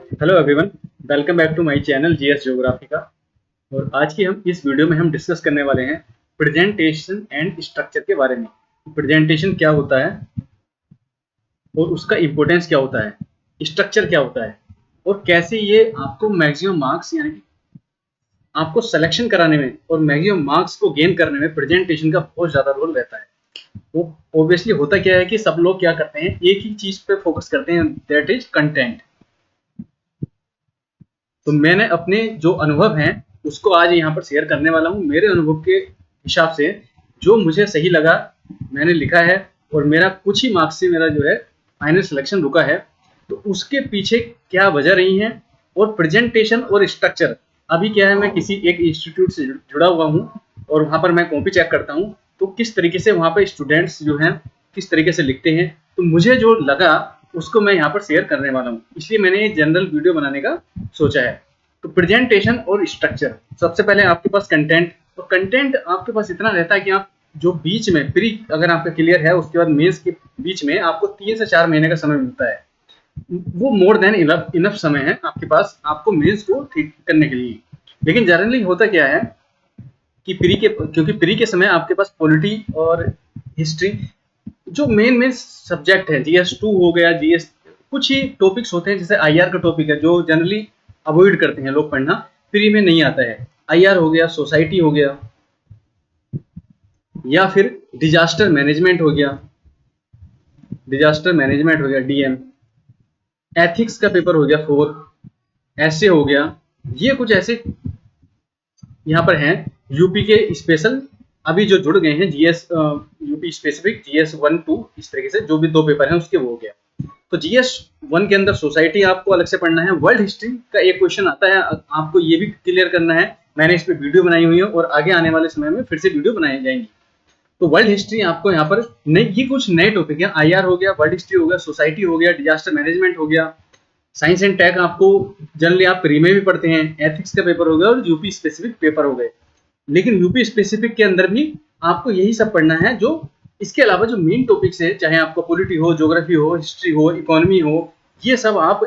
Hello everyone, welcome back to my channel GS geography का। और आज की हम इस वीडियो में हम डिस्कस करने वाले हैं प्रेजेंटेशन एंड स्ट्रक्चर के बारे में। प्रेजेंटेशन क्या होता है और उसका इम्पोर्टेंस क्या होता है, स्ट्रक्चर क्या होता है और कैसे ये आपको मैक्सिमम मार्क्स यानी कि आपको सिलेक्शन कराने में और मैक्सिमम मार्क्स को गेन करने में प्रेजेंटेशन का बहुत ज़्यादा रोल रहता है। वो ऑब्वियसली होता क्या है कि सब लोग क्या करते हैं, एक ही चीज़ पे फोकस करते हैं, दैट इज कंटेंट। तो मैंने अपने जो अनुभव हैं उसको आज यहाँ पर शेयर करने वाला हूँ। मेरे अनुभव के हिसाब से जो मुझे सही लगा मैंने लिखा है, और मेरा कुछ ही मार्क्स से मेरा जो है फाइनल सिलेक्शन रुका है। तो उसके पीछे क्या वजह रही है, और प्रेजेंटेशन और स्ट्रक्चर। अभी क्या है, मैं किसी एक इंस्टीट्यूट से जुड़ा हुआ हूँ और वहाँ पर मैं कॉपी चेक करता हूँ, तो किस तरीके से वहाँ पर स्टूडेंट्स जो हैं किस तरीके से लिखते हैं, तो मुझे जो लगा उसको मैं यहाँ पर शेयर करने वाला हूँ। इसलिए मैंने ये जनरल वीडियो बनाने का सोचा है। तो प्रेजेंटेशन और स्ट्रक्चर, सबसे पहले आपके पास कंटेंट। तो कंटेंट आपके पास इतना रहता है कि आप जो बीच में प्री अगर आपका क्लियर है, उसके बाद मेंस के बीच में आपको 3 से 4 महीने का समय मिलता है। वो मोर देन इनफ समय है आपके पास आपको मेंस को ठीक करने के लिए। लेकिन जनरली होता क्या है कि क्योंकि प्री के समय आपके पास पॉलिटी और हिस्ट्री जो मेन सब्जेक्ट है, जीएस 2 हो गया, जीएस कुछ ही टॉपिक्स होते हैं, जैसे आईआर का टॉपिक है जो जनरली अवॉइड करते हैं लोग पढ़ना, प्री में नहीं आता है। आईआर हो गया, सोसाइटी हो गया, या फिर डिजास्टर मैनेजमेंट हो गया, डीएम, एथिक्स का पेपर हो गया 4, ऐसे हो गया। ये कुछ ऐसे यहाँ पर हैं। यूपी के स्पेशल अभी जो जुड़ गए हैं, जीएस यूपी स्पेसिफिक जीएस 1-2 इस तरीके से जो भी 2 पेपर हैं उसके वो हो गया। तो जीएस 1 के अंदर सोसाइटी आपको अलग से पढ़ना है। वर्ल्ड हिस्ट्री का एक क्वेश्चन आता है, आपको ये भी क्लियर करना है। मैंने इस पे वीडियो बनाई हुई है और आगे आने वाले समय में फिर से वीडियो बनाई जाएंगी। तो वर्ल्ड हिस्ट्री आपको यहाँ पर नई, ये कुछ नए टॉपिक है। आईआर हो गया, वर्ल्ड हिस्ट्री हो गया, सोसाइटी हो गया, डिजास्टर मैनेजमेंट हो गया, साइंस एंड टेक आपको जनरली आप प्री में भी पढ़ते हैं, एथिक्स का पेपर हो गया और यूपी स्पेसिफिक पेपर हो गए। लेकिन यूपी स्पेसिफिक के अंदर भी आपको यही सब पढ़ना है। जो इसके अलावा जो मेन टॉपिक्स है, चाहे आपको पॉलिटी हो, ज्योग्राफी हो, हिस्ट्री हो, इकोनॉमी हो, ये सब आप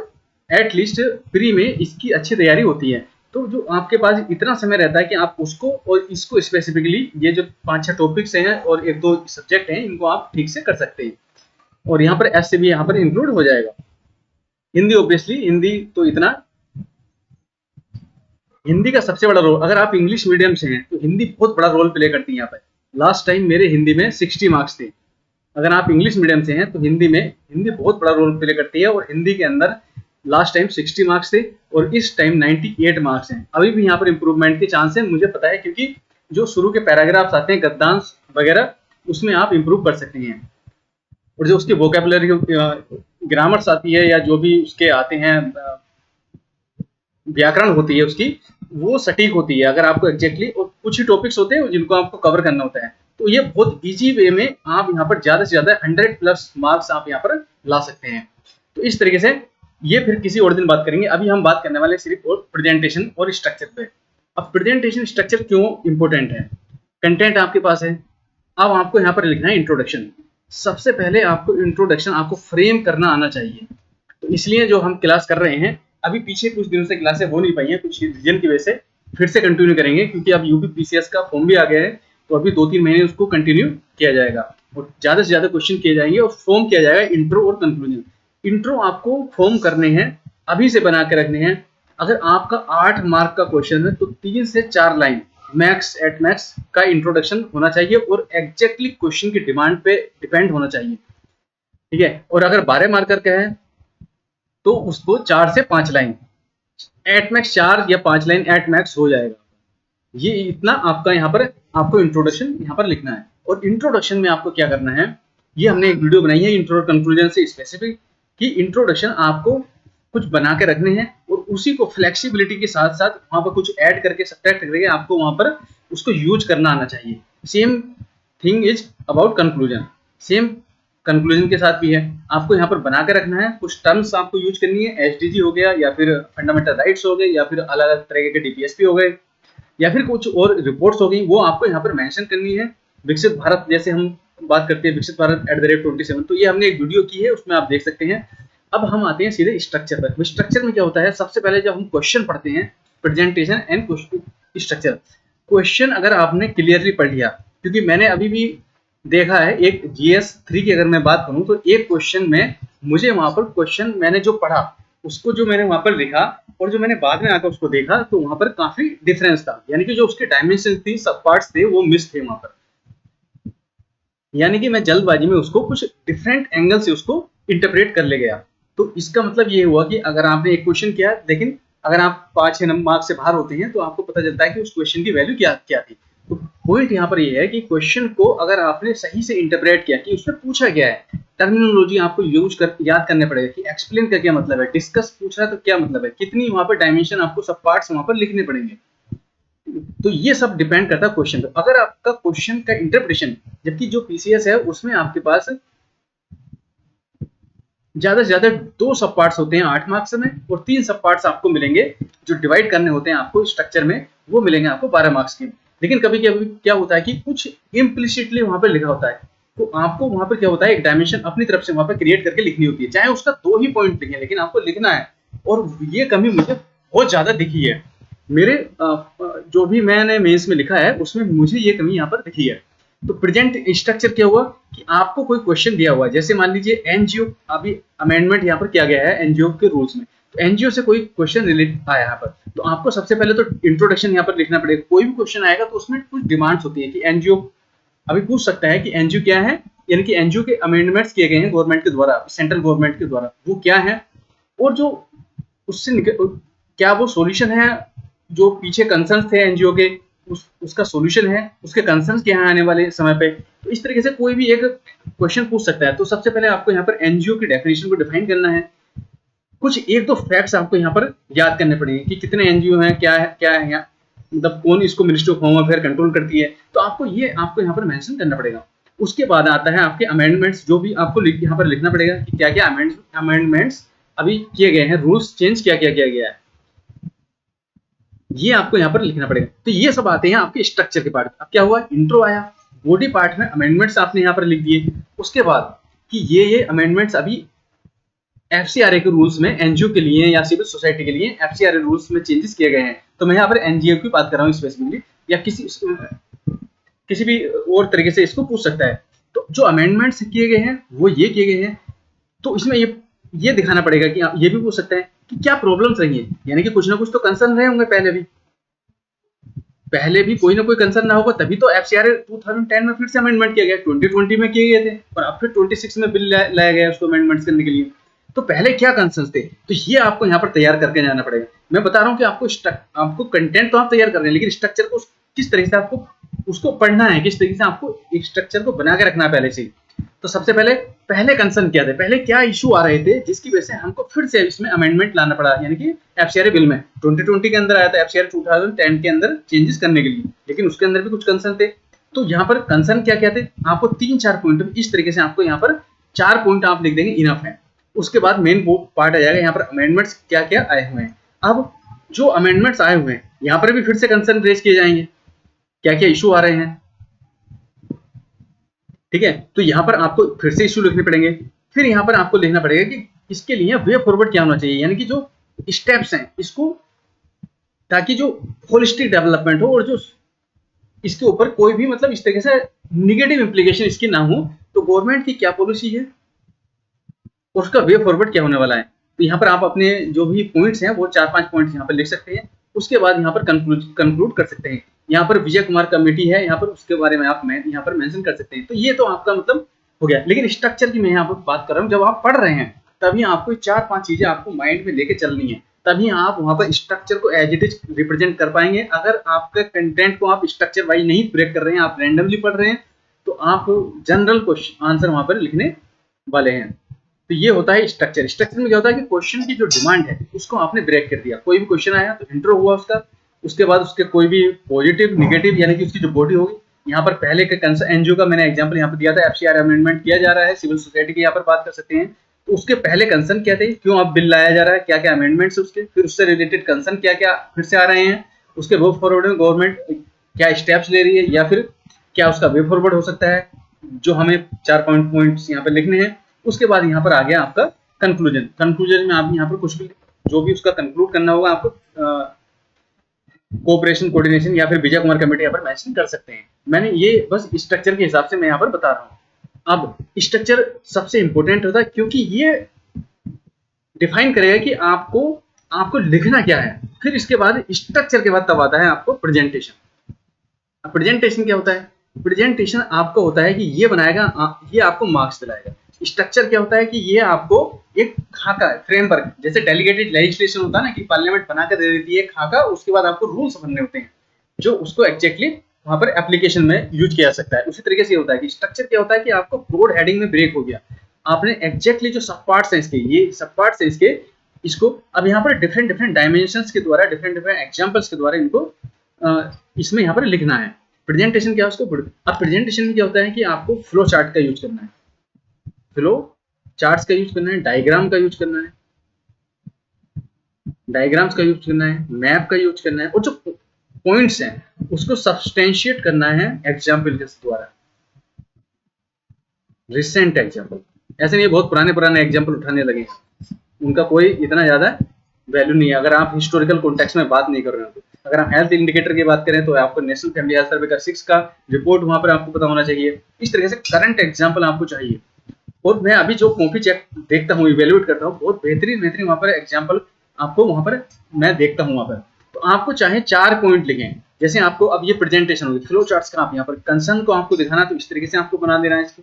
एटलीस्ट प्री में इसकी अच्छी तैयारी होती है। तो जो आपके पास इतना समय रहता है कि आप उसको और इसको स्पेसिफिकली ये जो 5-6 टॉपिक्स हैं और 1-2 सब्जेक्ट हैं, इनको आप ठीक से कर सकते हैं। और यहाँ पर एस से भी यहाँ पर इंक्लूड हो जाएगा। हिंदी, ऑब्वियसली हिंदी तो इतना, हिंदी का सबसे बड़ा रोल, अगर आप इंग्लिश मीडियम से हैं तो हिंदी बहुत बड़ा रोल प्ले करती है यहाँ पर। लास्ट टाइम मेरे हिंदी में 60 मार्क्स थे। अगर आप इंग्लिश मीडियम से हैं तो हिंदी बहुत बड़ा रोल प्ले करती है, और हिंदी के अंदर लास्ट टाइम 60 मार्क्स थे और इस टाइम 98 मार्क्स हैं। अभी भी यहाँ पर इंप्रूवमेंट के चांस है, मुझे पता है, क्योंकि जो शुरू के पैराग्राफ्स आते हैं गद्यांश वगैरह, उसमें आप इंप्रूव कर सकते हैं। और जो उसकी वोकेबुलरी ग्रामर्स आती है या जो भी उसके आते हैं व्याकरण होती है उसकी, वो सटीक होती है। अगर आपको एग्जैक्टली, और कुछ ही टॉपिक्स होते हैं जिनको आपको कवर करना होता है, तो ये बहुत इजी वे में आप यहाँ पर ज्यादा से ज्यादा 100+ मार्क्स आप यहाँ पर ला सकते हैं। तो इस तरीके से ये फिर किसी और दिन बात करेंगे। अभी हम बात करने वाले सिर्फ और प्रेजेंटेशन और स्ट्रक्चर पे। अब प्रेजेंटेशन स्ट्रक्चर क्यों इंपॉर्टेंट है? कंटेंट आपके पास है, अब आपको यहाँ पर लिखना है इंट्रोडक्शन। सबसे पहले आपको इंट्रोडक्शन आपको फ्रेम करना आना चाहिए। तो इसलिए जो हम क्लास कर रहे हैं, अभी पीछे कुछ दिनों से क्लासें हो नहीं पाई हैं कुछ रीजन की वजह से, फिर से कंटिन्यू करेंगे क्योंकि अब यूपी पीसीएस का फॉर्म भी आ गया है। तो अभी 2-3 महीने उसको कंटिन्यू किया जाएगा और ज्यादा से ज्यादा क्वेश्चन किए जाएंगे और फॉर्म किया जाएगा इंट्रो और कंक्लूजन। इंट्रो आपको फॉर्म करने हैं, अभी से बना के रखने हैं। अगर आपका 8 मार्क का क्वेश्चन है तो 3 से 4 लाइन मैक्स एट मैक्स का इंट्रोडक्शन होना चाहिए और एग्जैक्टली क्वेश्चन की डिमांड पे डिपेंड होना चाहिए, ठीक है। और अगर 12 मार्क का है तो उसको 4 से 5 लाइन, एट मैक्स 4 या 5 लाइन एट मैक्स हो जाएगा। ये इतना आपका यहाँ पर आपको इंट्रोडक्शन यहाँ पर लिखना है। और इंट्रोडक्शन में आपको क्या करना है, ये हमने एक वीडियो बनाई है इंट्रो कंक्लूजन से स्पेसिफिक, कि इंट्रोडक्शन आपको कुछ बना के रखने हैं और उसी को फ्लेक्सिबिलिटी के साथ साथ वहां पर कुछ ऐड करके सब्ट्रैक्ट करके आपको वहां पर उसको यूज करना आना चाहिए। Same thing is about conclusion, same conclusion के साथ भी है। आपको यहाँ पर बना के रखना है, कुछ टर्म्स आपको यूज करनी है, एसडीजी हो गया या फिर फंडामेंटल राइट्स हो गए या फिर अलग अलग तरह के डीपीएसपी हो गए या फिर कुछ और रिपोर्ट्स हो गई, वो आपको यहाँ पर मेंशन करनी है। विकसित भारत, जैसे हम बात करते हैं विकसित भारत @27, तो ये हमने एक वीडियो की है, उसमें आप देख सकते हैं। अब हम आते हैं सीधे स्ट्रक्चर पर। स्ट्रक्चर में क्या होता है, सबसे पहले जब हम क्वेश्चन पढ़ते हैं, प्रेजेंटेशन एंड स्ट्रक्चर। क्वेश्चन अगर आपने क्लियरली पढ़ लिया, क्योंकि मैंने अभी भी देखा है एक GS 3 की अगर मैं बात करूं तो एक क्वेश्चन में मुझे वहां पर क्वेश्चन मैंने जो पढ़ा उसको जो मैंने वहां पर लिखा और जो मैंने बाद में आकर उसको देखा तो वहां पर काफी डिफरेंस था, यानी कि जो उसके डायमेंशन थी, सब पार्ट्स थे, वो मिस थे वहां पर। यानी कि मैं जल्दबाजी में उसको कुछ डिफरेंट एंगल से उसको इंटरप्रेट कर ले गया। तो इसका मतलब ये हुआ कि अगर आपने एक क्वेश्चन किया, लेकिन अगर आप 5-6 मार्क से बाहर होते हैं तो आपको पता चलता है कि उस क्वेश्चन की वैल्यू क्या क्या थी। तो पॉइंट यहाँ पर ये है कि क्वेश्चन को अगर आपने सही से इंटरप्रेट किया कि उसमें पूछा गया है, टर्मिनोलॉजी आपको यूज कर याद करने पड़ेगा कि एक्सप्लेन का क्या मतलब है, डिस्कस पूछ रहा है तो क्या मतलब है, कितनी वहां पर डायमेंशन आपको सब पार्ट्स वहां पर लिखने पड़ेंगे। तो ये सब डिपेंड करता है क्वेश्चन पे। अगर आपका क्वेश्चन का इंटरप्रिटेशन, जबकि जो PCS है उसमें आपके पास ज्यादा से ज्यादा 2 सब पार्ट्स होते हैं 8 मार्क्स में, और 3 सब पार्ट्स आपको मिलेंगे जो डिवाइड करने होते हैं आपको स्ट्रक्चर में, वो मिलेंगे आपको 12 मार्क्स के। लेकिन कभी कभी क्या होता है कि कुछ इम्प्लिसिटली वहां पर लिखा होता है, तो आपको वहां पर क्या होता है, एक डायमेंशन अपनी तरफ से वहां पर क्रिएट करके लिखनी होती है, चाहे उसका 2 ही पॉइंट लिखे लेकिन आपको लिखना है। और ये कमी मुझे बहुत ज्यादा दिखी है मेरे जो भी मैंने मेंस में लिखा है उसमें मुझे ये कमी यहाँ पर दिखी है। तो प्रेजेंट स्ट्रक्चर क्या हुआ कि आपको कोई क्वेश्चन दिया हुआ है, जैसे मान लीजिए एनजीओ, अभी अमेंडमेंट यहाँ पर किया गया है एनजीओ के रूल्स में, तो एनजीओ से कोई क्वेश्चन रिलेट आया यहाँ पर, तो आपको सबसे पहले तो इंट्रोडक्शन यहाँ पर लिखना पड़ेगा। कोई भी क्वेश्चन आएगा तो उसमें कुछ डिमांड्स होती है कि एनजीओ अभी पूछ सकता है कि एनजीओ क्या है, यानी कि एनजीओ के अमेंडमेंट्स किए गए हैं गवर्नमेंट के द्वारा, सेंट्रल गवर्नमेंट के द्वारा, वो क्या है, और जो उससे क्या वो सॉल्यूशन है, जो पीछे कंसर्न्स थे एनजीओ के उसका सॉल्यूशन है, उसके कंसर्न्स क्या है आने वाले समय पे। तो इस तरीके से कोई भी एक क्वेश्चन पूछ सकता है। तो सबसे पहले आपको यहाँ पर एनजीओ की डेफिनेशन को डिफाइन करना है, कुछ एक दो फैक्ट्स आपको यहाँ पर याद करने पड़ेंगे कि कितने एनजीओ हैं, क्या है यहाँ, मतलब कौन इसको ministry of home affair control करती है, तो आपको यहाँ पर मेंशन करना पड़ेगा। उसके बाद आता है आपके अमेंडमेंट्स, जो भी आपको यहाँ पर लिखना पड़ेगा कि क्या क्या अमेंडमेंट्स अभी किए गए हैं, रूल्स चेंज क्या क्या किया गया है, ये आपको यहाँ पर लिखना पड़ेगा। तो ये सब आते हैं आपके स्ट्रक्चर के पार्ट। अब क्या हुआ, इंट्रो आया, बॉडी पार्ट में अमेंडमेंट्स आपने यहाँ पर लिख दिए, उसके बाद कि ये अमेंडमेंट्स अभी FCRA के रूल्स में एनजीओ के लिए या सिविल सोसाइटी के लिए FCRA रूल्स में चेंजेस किए गए हैं। तो मैं यहाँ पर एनजीओ की बात कर रहा हूँ स्पेसिफिकली, या किसी भी और तरीके से इसको पूछ सकता है। तो जो अमेंडमेंट्स किए गए हैं वो ये किए गए हैं, तो इसमें ये दिखाना पड़ेगा कि ये भी पूछ सकता है कि क्या प्रॉब्लम्स रही है, यानी कि कुछ ना कुछ तो कंसर्न रहे होंगे पहले भी कोई ना कोई कंसर्न ना होगा, तभी तो FCRA 2010 में फिर से अमेंडमेंट किया गया, 2020 में किए गए थे और अब फिर 26 में बिल लाया गया उसको अमेंडमेंट्स करने के लिए। तो पहले क्या कंसर्न थे, तो ये आपको यहाँ पर तैयार करके जाना पड़ेगा। मैं बता रहा हूँ कि आपको कंटेंट तो आप तैयार कर रहे हैं, लेकिन स्ट्रक्चर को किस तरीके से आपको उसको पढ़ना है, किस तरीके से आपको एक स्ट्रक्चर को बना के रखना है पहले से। तो सबसे पहले कंसर्न क्या थे, पहले क्या इशू आ रहे थे जिसकी वजह से हमको फिर से इसमें अमेंडमेंट लाना पड़ा, यानी कि FCRA बिल में 2020 के अंदर आया था, FCRA 2010 के अंदर चेंजेस करने के लिए, लेकिन उसके अंदर भी कुछ कंसर्न थे। तो यहाँ पर कंसर्न क्या क्या थे, आपको 3-4 पॉइंट इस तरीके से आपको यहाँ पर 4 पॉइंट आप लिख देंगे, इनफ है। उसके बाद मेन पार्ट आ जाएगा यहाँ पर अमेंडमेंट्स क्या क्या आए हुए हैं। अब जो अमेंडमेंट्स आए हुए हैं यहाँ पर भी फिर से कंसर्न रेज किए जाएंगे, क्या क्या इशू आ रहे हैं, ठीक है। तो यहाँ पर आपको फिर से इशू लिखने पड़ेंगे, फिर यहाँ पर आपको लिखना पड़ेगा कि इसके लिए वे फॉरवर्ड क्या होना चाहिए, यानी कि जो स्टेप्स हैं इसको, ताकि जो होलिस्टिक डेवलपमेंट हो और जो इसके ऊपर कोई भी मतलब इस तरीके से निगेटिव इंप्लीकेशन इसकी ना हो, तो गवर्नमेंट की क्या पॉलिसी है और उसका वे फॉरवर्ड क्या होने वाला है। तो यहाँ पर आप अपने जो भी पॉइंट्स हैं वो 4-5 पॉइंट्स यहाँ पर लिख सकते हैं। उसके बाद यहाँ पर कंक्लूड कर सकते हैं। यहाँ पर विजय कुमार कमेटी है, यहाँ पर उसके बारे में आप यहाँ पर मेंशन कर सकते हैं। तो ये तो आपका मतलब हो गया, लेकिन स्ट्रक्चर की मैं यहाँ पर बात कर रहा हूँ। जब आप पढ़ रहे हैं तभी आपको 4-5 चीजें आपको माइंड में लेके चलनी है, तभी आप वहां पर स्ट्रक्चर को एज इट इज रिप्रेजेंट कर पाएंगे। अगर आपके कंटेंट को आप स्ट्रक्चर वाइज नहीं ब्रेक कर रहे हैं, आप रैंडमली पढ़ रहे हैं, तो आप जनरल क्वेश्चन आंसर वहां पर लिखने वाले हैं। तो ये होता है स्ट्रक्चर। स्ट्रक्चर में क्या होता है कि क्वेश्चन की जो डिमांड है उसको आपने ब्रेक कर दिया। कोई भी क्वेश्चन आया तो इंट्रो हुआ उसका, उसके बाद उसके कोई भी पॉजिटिव निगेटिव यानी कि उसकी जो बॉडी होगी, यहाँ पर पहले के एनजीओ का मैंने एग्जांपल यहाँ पर दिया था, FCRA अमेंडमेंट किया जा रहा है, सिविल सोसाइटी की यहाँ पर बात कर सकते हैं। तो उसके पहले कंसर्न क्या थे, क्यों अब बिल लाया जा रहा है, क्या क्या अमेंडमेंट्स उसके, फिर उससे रिलेटेड कंसर्न क्या क्या फिर से आ रहे हैं, उसके वे फॉरवर्ड में गवर्नमेंट क्या स्टेप्स ले रही है, या फिर क्या उसका वे फॉरवर्ड हो सकता है, जो हमें 4 पॉइंट्स यहाँ पर लिखने हैं। उसके बाद यहाँ पर आ गया आपका कंक्लूजन में आप यहाँ पर कुछ भी जो भी उसका कंक्लूड करना होगा आपको कोऑपरेशन, कोऑर्डिनेशन या फिर विजय कुमार कमेटी यहाँ पर मेंशन कर सकते हैं। मैंने ये बस स्ट्रक्चर के हिसाब से मैं यहाँ पर बता रहा हूँ। अब स्ट्रक्चर सबसे इंपॉर्टेंट होता है क्योंकि ये डिफाइन करेगा कि आपको लिखना क्या है। फिर इसके बाद स्ट्रक्चर के बाद तब आता है आपको प्रेजेंटेशन। अब प्रेजेंटेशन क्या होता है? प्रेजेंटेशन आपको होता है कि ये बनाएगा, ये आपको मार्क्स दिलाएगा। स्ट्रक्चर क्या होता है कि ये आपको एक खाका फ्रेमवर्क, जैसे डेलीगेटेड लेजिस्लेशन होता है ना कि पार्लियामेंट बनाकर दे देती है खाका, उसके बाद आपको रूल्स बनने होते हैं जो उसको एग्जैक्टली वहां पर एप्लीकेशन में यूज किया जा सकता है। उसी तरीके से होता है कि स्ट्रक्चर क्या होता है कि आपको ब्रॉड हेडिंग में ब्रेक हो गया, आपने एग्जैक्टली जो सब पार्ट्स हैं इसके, ये सब पार्ट्स हैं इसके, इसको अब यहाँ पर डिफरेंट डिफरेंट डायमेंशंस के द्वारा, डिफरेंट डिफरेंट एग्जांपल्स के द्वारा इनको इसमें यहाँ पर लिखना है। प्रेजेंटेशन क्या है उसको, अब प्रेजेंटेशन में क्या होता है कि आपको फ्लो चार्ट का यूज करना है, फ्लो चार्ट्स का यूज करना है, डायग्राम का यूज करना है, डायग्राम्स का यूज करना है, मैप का यूज करना है, और जो पॉइंट्स हैं उसको सब्सटेंशिएट करना है एग्जाम्पल के द्वारा। रिसेंट एग्जाम्पल, ऐसे नहीं बहुत पुराने एग्जाम्पल उठाने लगे, उनका कोई इतना ज्यादा वैल्यू नहीं है अगर आप हिस्टोरिकल कॉन्टेक्स्ट में बात नहीं कर रहे हो। अगर हम हेल्थ इंडिकेटर की बात करें तो आपको नेशनल फैमिली हेल्थ सर्वे का 6 का रिपोर्ट वहां पर आपको पता होना चाहिए। इस तरीके से करंट एग्जाम्पल आपको चाहिए। और मैं अभी जो कॉपी चेक देखता हूँ, इवेल्युएट करता हूँ, बहुत बेहतरीन वहां पर एग्जाम्पल आपको वहां पर मैं देखता हूँ वहां पर। तो आपको चाहे 4 पॉइंट लिखें, जैसे आपको अब ये प्रेजेंटेशन होगी, फ्लो चार्ट्स का आप यहाँ पर कंसर्न को आपको दिखाना, तो इस तरीके से आपको बना देना है इसको।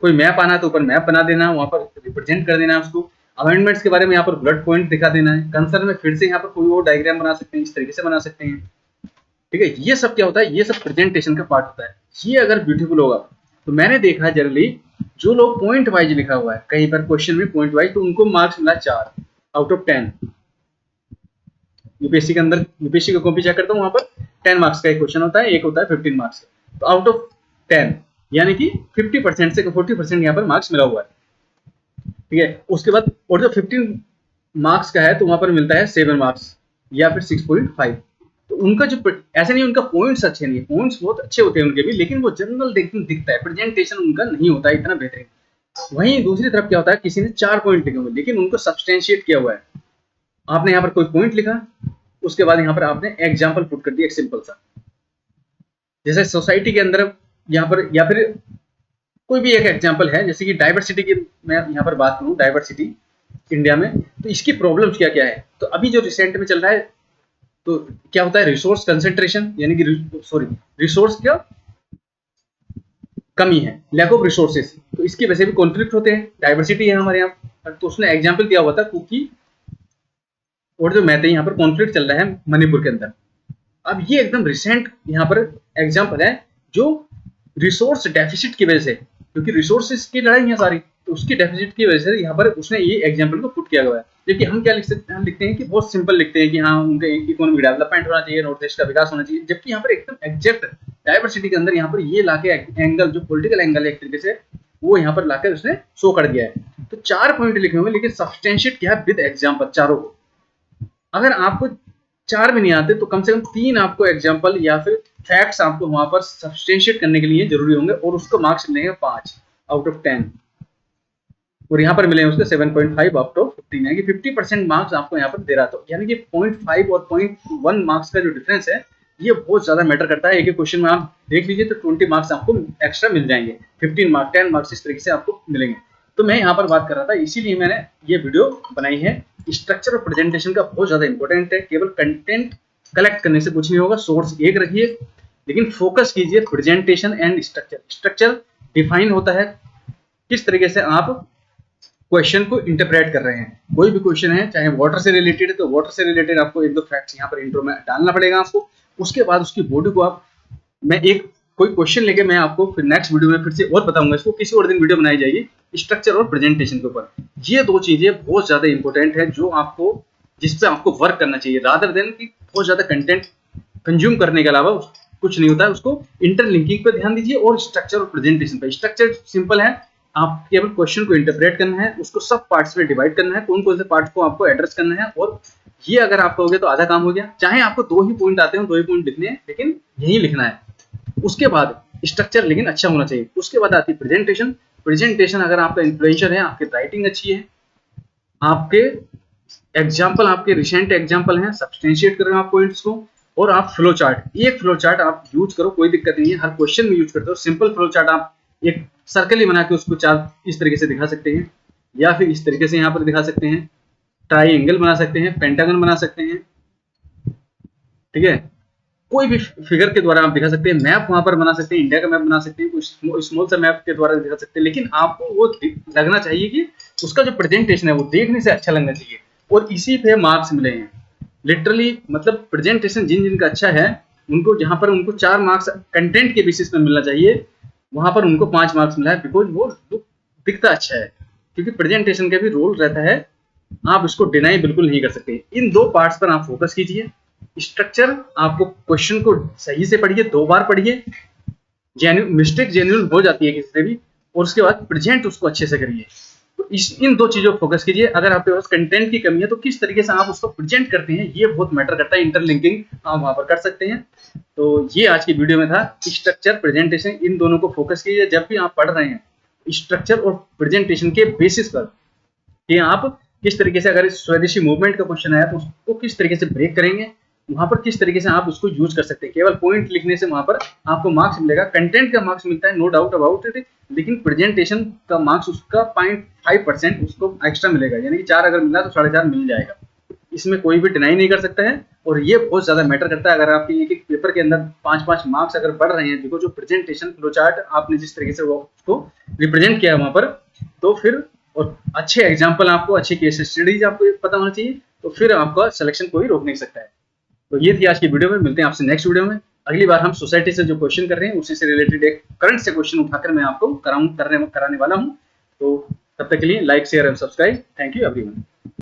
कोई मैप आना है तो ऊपर मैप बना देना, वहां पर रिप्रेजेंट कर देना है उसको। अमेंडमेंट्स के बारे में यहाँ पर बुलेट पॉइंट दिखा देना है। कंसर्न में फिर से यहाँ पर कोई और डायग्राम बना सकते हैं, इस तरीके से बना सकते हैं। ठीक है, ये सब क्या होता है, ये सब प्रेजेंटेशन का पार्ट होता है। ये अगर ब्यूटीफुल होगा तो मैंने देखा जनरली जो लोग पॉइंट वाइज लिखा हुआ है कहीं पर क्वेश्चन में पॉइंट वाइज, तो उनको मार्क्स मिला 4 आउट ऑफ 10। यूपीएससी के अंदर, यूपीएससी का कॉपी चेक करता हूँ, वहां पर 10 मार्क्स का एक क्वेश्चन होता है, एक होता है 15 मार्क्स का, तो आउट ऑफ 10 यानी कि 50% से 40% यहाँ पर मार्क्स मिला हुआ है। ठीक है, उसके बाद और जो 15 मार्क्स का है तो वहां पर मिलता है 7 मार्क्स या फिर 6.5। तो उनका जो ऐसा नहीं उनका पॉइंट्स अच्छे नहीं है, पॉइंट्स बहुत अच्छे होते हैं उनके भी, लेकिन वो जनरल दिखता है, प्रेजेंटेशन उनका नहीं होता है इतना बेहतरीन। वहीं दूसरी तरफ क्या होता है, किसी ने 4 पॉइंट लिखे हुए लेकिन उनको सब्सटेंशिएट किया हुआ है। आपने यहाँ पर कोई पॉइंट लिखा, उसके बाद यहाँ पर आपने एग्जाम्पल पुट कर दिया एक सिंपल सा, जैसे सोसाइटी के अंदर यहाँ पर, या फिर कोई भी एक एग्जाम्पल है, जैसे कि डाइवर्सिटी की मैं यहाँ पर बात करूँ, डाइवर्सिटी इंडिया में, तो इसकी प्रॉब्लम्स क्या क्या है। तो अभी जो रिसेंट में चल रहा है तो क्या होता है, रिसोर्स कंसेंट्रेशन, यानी कि रिसोर्स क्या कमी है, लैक ऑफ रिसोर्सेज, तो इसकी वजह से भी कॉन्फ्लिक्ट होते हैं। डाइवर्सिटी है हमारे यहाँ, तो उसने एग्जाम्पल दिया हुआ था कुकी और जो मैते, यहाँ पर कॉन्फ्लिक्ट चल रहा है मणिपुर के अंदर। अब ये एकदम रिसेंट यहाँ पर एग्जाम्पल है जो रिसोर्स डेफिसिट की वजह से, क्योंकि रिसोर्सेज की लड़ाई है सारी, तो उसकी डेफिसिट की वजह से यहाँ पर उसने ये एग्जाम्पल को पुट किया गया है। जबकि हम क्या लिख सकते हैं, हम लिखते हैं कि बहुत सिंपल लिखते हैं कि हाँ उनके इकोनॉमिक डेवलपमेंट होना चाहिए, नॉर्थ ईस्ट का विकास होना चाहिए, जबकि यहाँ पर एकदम एग्जैक्ट डाइवर्सिटी के अंदर यहाँ पर ये लाके एंगल, जो पॉलिटिकल एंगल है एक तरीके से, वो यहाँ पर लाकर उसने शो कर दिया है। तो 4 पॉइंट लिखे हुए, लेकिन सब्सटेंशिएट किया है विद एग्जाम्पल चारों को। अगर आपको 4 भी नहीं आते तो कम से कम 3 आपको एग्जाम्पल या फिर फैक्ट्स आपको वहां पर सब्सटेंशिएट करने के लिए जरूरी होंगे, और उसको मार्क्स मिलेंगे 5 आउट ऑफ 10, और यहाँ पर मिलेंगे उसके 7.5 आउट ऑफ 15, यानी कि 50% मार्क्स आपको यहाँ पर दे रहा था। यानी कि 0.5 और 0.1 मार्क्स का जो डिफरेंस है ये बहुत ज्यादा मैटर करता है। एक एक क्वेश्चन में आप देख लीजिए तो 20 मार्क्स आपको एक्स्ट्रा मिल जाएंगे, 15 मार्क्स 10 मार्क्स इस तरीके से आपको मिलेंगे। तो मैं यहाँ पर बात कर रहा था, इसीलिए मैंने ये वीडियो बनाई है। स्ट्रक्चर और प्रेजेंटेशन का बहुत ज्यादा इंपॉर्टेंट है, केवल कंटेंट कलेक्ट करने से कुछ नहीं होगा, सोर्स एक रखिए, लेकिन फोकस कीजिए presentation and structure. Structure define होता है किस तरीके से आप क्वेश्चन को इंटरप्रेट कर रहे हैं। कोई भी क्वेश्चन है, चाहे वाटर से रिलेटेड है तो वाटर से रिलेटेड आपको 1-2 फैक्ट्स यहाँ पर इंट्रो में डालना पड़ेगा आपको। उसके बाद उसकी बॉडी को आप, मैं एक कोई क्वेश्चन लेके मैं आपको फिर नेक्स्ट वीडियो में फिर से और बताऊंगा, इसको किसी और दिन वीडियो बनाई जाएगी स्ट्रक्चर और प्रेजेंटेशन के ऊपर। ये 2 चीजें बहुत ज्यादा इंपॉर्टेंट है जो आपको, जिस पे आपको वर्क करना चाहिए, रादर देन कि बहुत ज्यादा कंटेंट कंज्यूम करने के अलावा कुछ नहीं होता है। उसको इंटरलिंकिंग पे ध्यान दीजिए और स्ट्रक्चर और प्रेजेंटेशन पे। स्ट्रक्चर सिंपल है, आप केवल क्वेश्चन को इंटरप्रेट करना है, उसको सब पार्ट्स में डिवाइड करना है, कौन कौन से पार्ट्स को आपको एड्रेस करना है, और ये अगर आप कहोगे तो आधा काम हो गया। चाहे आपको 2 ही पॉइंट आते हैं, 2 ही पॉइंट लिखने हैं, लेकिन यही लिखना है। उसके बाद स्ट्रक्चर लेकिन अच्छा होना चाहिए। उसके बाद आती है प्रेजेंटेशन। प्रेजेंटेशन अगर आपका इन्फ्लुएंशियल है, आपकी राइटिंग अच्छी है, आपके एग्जाम्पल, आपके रिसेंट एग्जाम्पल हैं, सब्सटेंशिएट कर रहे हो आप पॉइंट्स को, और आप फ्लो चार्ट, एक फ्लो चार्ट आप यूज करो, कोई दिक्कत नहीं है, हर क्वेश्चन में यूज करते हो। सिंपल फ्लो चार्ट आप एक सर्कल ही बना के उसको चार इस तरीके से दिखा सकते हैं, या फिर इस तरीके से यहाँ पर दिखा सकते हैं, ट्राइंगल बना सकते हैं, पेंटागन बना सकते हैं, ठीक है, कोई भी फिगर के द्वारा आप दिखा सकते हैं, मैप वहां पर बना सकते हैं, इंडिया का मैप बना सकते हैं, कुछ स्मॉल सा मैप के द्वारा दिखा सकते हैं, लेकिन आपको वो लगना चाहिए कि उसका जो प्रेजेंटेशन है वो देखने से अच्छा लगना चाहिए, और इसी पे मार्क्स मिले हैं लिटरली। मतलब प्रेजेंटेशन जिन जिनका अच्छा है उनको, जहां पर उनको 4 मार्क्स कंटेंट के बेसिस पर मिलना चाहिए, वहां पर उनको 5 मार्क्स मिला है, बिकॉज वो लुक दिखता अच्छा है, क्योंकि प्रेजेंटेशन का भी रोल रहता है, आप इसको डिनाई बिल्कुल नहीं कर सकते। इन दो पार्ट्स पर आप फोकस कीजिए। स्ट्रक्चर, आपको क्वेश्चन को सही से पढ़िए, 2 बार पढ़िए, मिस्टेक जेन्युइन हो जाती है किसी से भी, और उसके बाद प्रेजेंट उसको अच्छे से करिए। तो इन दो चीजों पर फोकस कीजिए। अगर आपके पास कंटेंट की कमी है तो किस तरीके से आप उसको प्रेजेंट करते हैं ये बहुत मैटर करता है, इंटरलिंकिंग आप वहां पर कर सकते हैं। तो ये आज की वीडियो में था, स्ट्रक्चर प्रेजेंटेशन, इन दोनों को फोकस कीजिए जब भी आप पढ़ रहे हैं, स्ट्रक्चर और प्रेजेंटेशन के बेसिस पर, कि आप किस तरीके से, अगर स्वदेशी मूवमेंट का क्वेश्चन आया तो उसको किस तरीके से ब्रेक करेंगे, वहां पर किस तरीके से आप उसको यूज कर सकते हैं। केवल पॉइंट लिखने से वहां पर आपको मार्क्स मिलेगा, कंटेंट का मार्क्स मिलता है, नो डाउट अबाउट इट, लेकिन प्रेजेंटेशन का मार्क्स उसका 0.5% उसको एक्स्ट्रा मिलेगा, यानी कि 4 अगर मिला तो 4.5 मिल जाएगा, इसमें कोई भी डिनाई नहीं कर सकता है। और ये बहुत ज्यादा मैटर करता है, अगर आपके एक एक पेपर के अंदर 5-5 मार्क्स अगर बढ़ रहे हैं, देखो जो प्रेजेंटेशन फ्लो चार्ट आपने जिस तरीके से वो उसको रिप्रेजेंट किया वहां पर, तो फिर, और अच्छे एग्जाम्पल आपको, अच्छी केस स्टडीज आपको पता होना चाहिए, तो फिर आपका सिलेक्शन कोई रोक नहीं सकता है। तो ये थी आज की वीडियो में, मिलते हैं आपसे नेक्स्ट वीडियो में। अगली बार हम सोसाइटी से जो क्वेश्चन कर रहे हैं उसी से रिलेटेड एक करंट से क्वेश्चन उठाकर मैं आपको कराने वाला हूँ। तो तब तक के लिए like, share and subscribe. Thank you everyone.